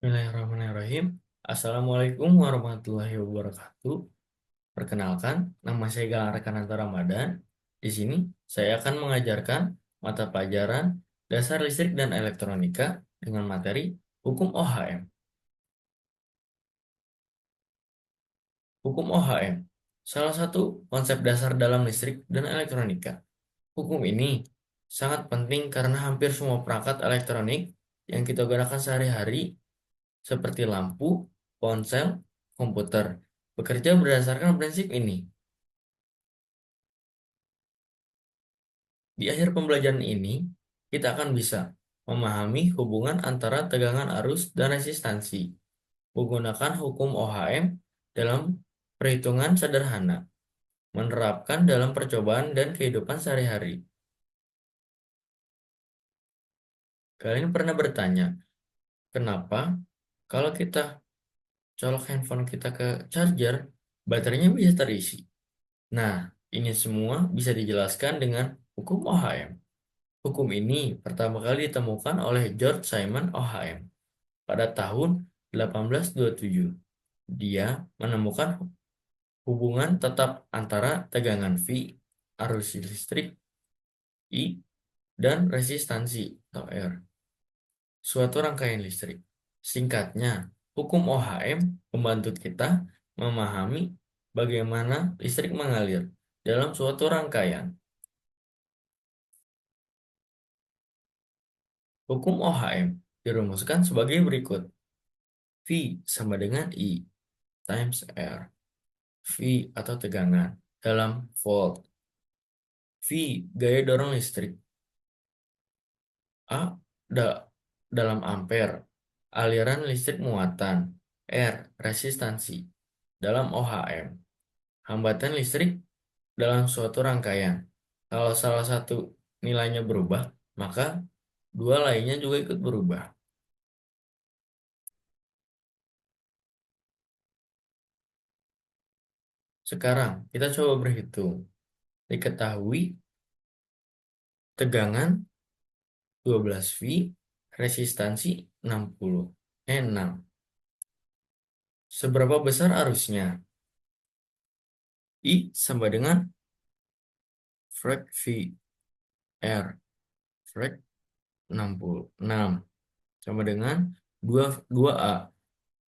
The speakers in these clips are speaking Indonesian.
Bismillahirrahmanirrahim. Assalamualaikum warahmatullahi wabarakatuh. Perkenalkan, nama saya Galang Rekananta Ramadan. Di sini, saya akan mengajarkan mata pelajaran dasar listrik dan elektronika dengan materi Hukum OHM. Hukum OHM, salah satu konsep dasar dalam listrik dan elektronika. Hukum ini sangat penting karena hampir semua perangkat elektronik yang kita gunakan sehari-hari seperti lampu, ponsel, komputer, bekerja berdasarkan prinsip ini. Di akhir pembelajaran ini, kita akan bisa memahami hubungan antara tegangan arus dan resistansi, menggunakan hukum OHM dalam perhitungan sederhana, menerapkan dalam percobaan dan kehidupan sehari-hari. Kalian pernah bertanya, kenapa kalau kita colok handphone kita ke charger, baterainya bisa terisi? Nah, ini semua bisa dijelaskan dengan hukum OHM. Hukum ini pertama kali ditemukan oleh George Simon OHM pada tahun 1827. Dia menemukan hubungan tetap antara tegangan V, arus listrik I, dan resistansi atau R, suatu rangkaian listrik. Singkatnya, hukum OHM membantu kita memahami bagaimana listrik mengalir dalam suatu rangkaian. Hukum OHM dirumuskan sebagai berikut. V sama dengan I times R. V atau tegangan dalam volt. V gaya dorong listrik. A dalam ampere. Aliran listrik muatan. R resistansi dalam OHM. Hambatan listrik dalam suatu rangkaian. Kalau salah satu nilainya berubah, maka dua lainnya juga ikut berubah. Sekarang kita coba berhitung. Diketahui tegangan 12 V, resistansi 6. Seberapa besar arusnya? I sama dengan frek V R. Frek 66 sama dengan 2A.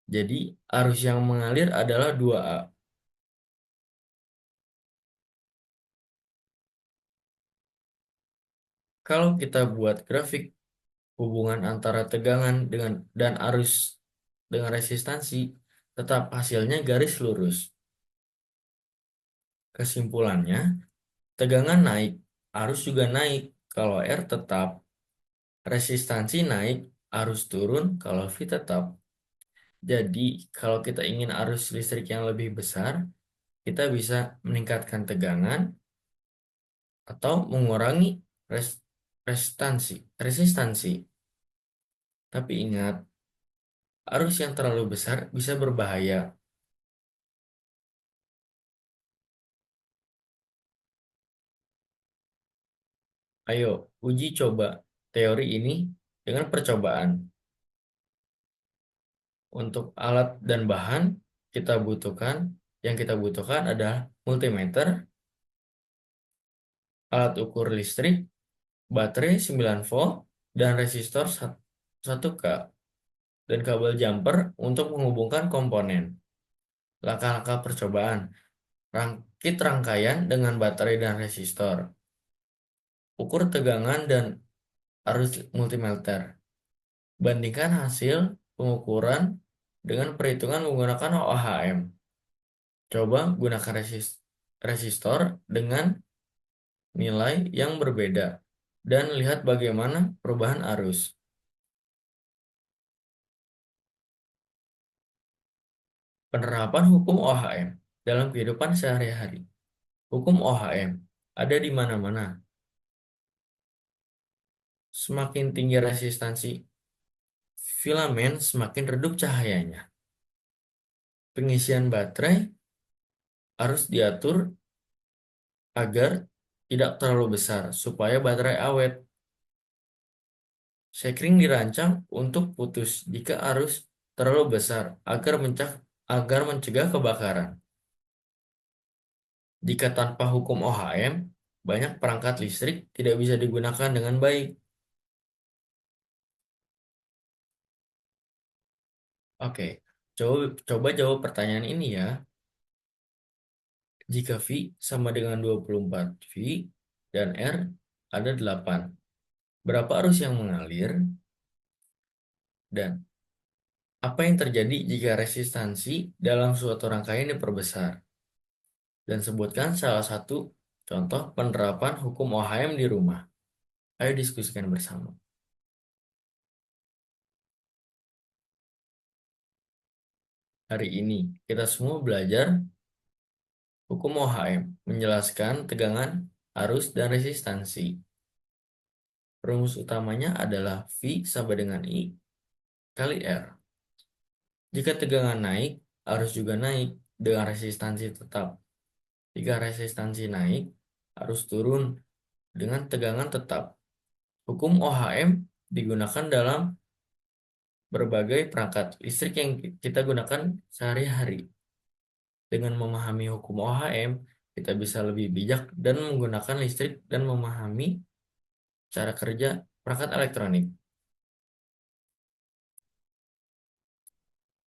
Jadi arus yang mengalir adalah 2A. Kalau kita buat grafik hubungan antara tegangan dan arus dengan resistansi, tetap hasilnya garis lurus. Kesimpulannya, tegangan naik, arus juga naik kalau R tetap. Resistansi naik, arus turun kalau V tetap. Jadi, kalau kita ingin arus listrik yang lebih besar, kita bisa meningkatkan tegangan atau mengurangi resistansi. Tapi ingat, arus yang terlalu besar bisa berbahaya. Ayo, uji coba teori ini dengan percobaan. Untuk alat dan bahan yang kita butuhkan adalah multimeter, alat ukur listrik, baterai 9 volt, dan resistor 1K, dan kabel jumper untuk menghubungkan komponen. Langkah-langkah percobaan. Rakit rangkaian dengan baterai dan resistor. Ukur tegangan dan arus multimeter. Bandingkan hasil pengukuran dengan perhitungan menggunakan OHM. Coba gunakan resistor dengan nilai yang berbeda dan lihat bagaimana perubahan arus. Penerapan hukum OHM dalam kehidupan sehari-hari. Hukum OHM ada di mana-mana. Semakin tinggi resistansi filamen, semakin redup cahayanya. Pengisian baterai harus diatur agar tidak terlalu besar supaya baterai awet. Sekring dirancang untuk putus jika arus terlalu besar agar mencegah kebakaran. Jika tanpa hukum OHM, banyak perangkat listrik tidak bisa digunakan dengan baik. Oke, coba jawab pertanyaan ini ya. Jika V sama dengan 24 V dan R ada 8, berapa arus yang mengalir dan apa yang terjadi jika resistansi dalam suatu rangkaian diperbesar? Dan sebutkan salah satu contoh penerapan hukum OHM di rumah. Ayo diskusikan bersama. Hari ini kita semua belajar hukum OHM, menjelaskan tegangan, arus, dan resistansi. Rumus utamanya adalah V sama dengan I kali R. Jika tegangan naik, arus juga naik dengan resistansi tetap. Jika resistansi naik, arus turun dengan tegangan tetap. Hukum OHM digunakan dalam berbagai perangkat listrik yang kita gunakan sehari-hari. Dengan memahami hukum OHM, kita bisa lebih bijak dan menggunakan listrik dan memahami cara kerja perangkat elektronik.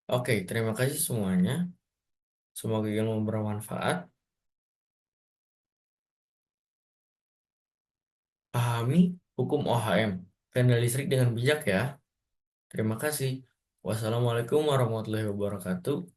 Oke, terima kasih semuanya. Semoga ilmu bermanfaat. Pahami hukum OHM, kendali listrik dengan bijak ya. Terima kasih. Wassalamualaikum warahmatullahi wabarakatuh.